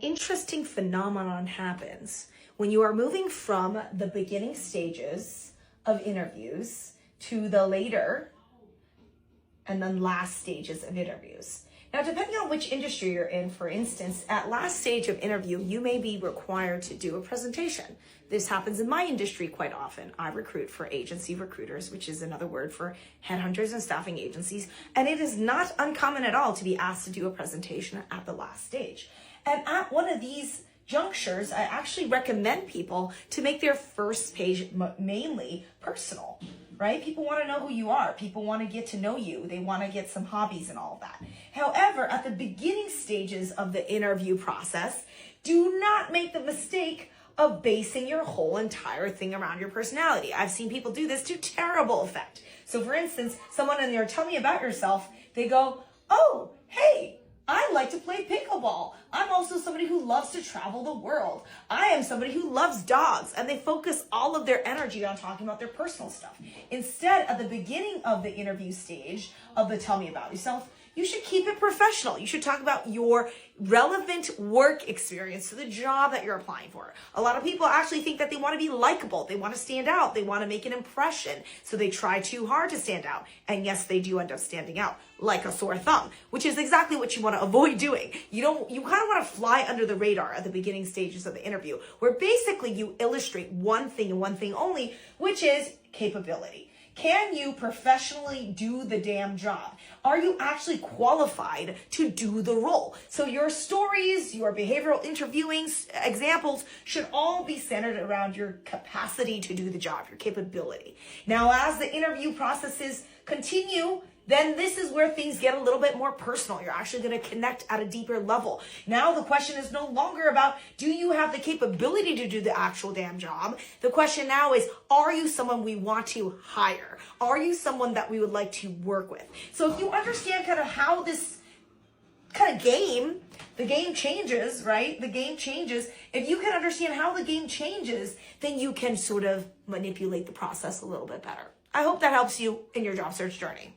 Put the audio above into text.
interesting phenomenon happens when you are moving from the beginning stages of interviews to the later and then last stages of interviews. Now, depending on which industry you're in, for instance, at last stage of interview, you may be required to do a presentation. This happens in my industry quite often. I recruit for agency recruiters, which is another word for headhunters and staffing agencies. And it is not uncommon at all to be asked to do a presentation at the last stage. And at one of these junctures, I actually recommend people to make their first page mainly personal, right? People want to know who you are. People want to get to know you. They want to get some hobbies and all of that. However, at the beginning stages of the interview process, do not make the mistake of basing your whole entire thing around your personality. I've seen people do this to terrible effect. So for instance, someone in there, tell me about yourself. They go, oh, hey, I like to play pickleball. I'm also somebody who loves to travel the world. I am somebody who loves dogs. And they focus all of their energy on talking about their personal stuff. Instead, at the beginning of the interview stage of the tell me about yourself, you should keep it professional. You should talk about your relevant work experience to the job that you're applying for. A lot of people actually think that they want to be likable. They want to stand out. They want to make an impression. So they try too hard to stand out. And yes, they do end up standing out like a sore thumb, which is exactly what you want to avoid doing. You kind of want to fly under the radar at the beginning stages of the interview, where basically you illustrate one thing and one thing only, which is capability. Can you professionally do the damn job? Are you actually qualified to do the role? So your stories, your behavioral interviewing examples should all be centered around your capacity to do the job, your capability. Now, as the interview processes continue, then this is where things get a little bit more personal. You're actually going to connect at a deeper level. Now the question is no longer about, do you have the capability to do the actual damn job? The question now is, are you someone we want to hire? Are you someone that we would like to work with? So if you understand kind of how this kind of the game changes, right? The game changes. If you can understand how the game changes, then you can sort of manipulate the process a little bit better. I hope that helps you in your job search journey.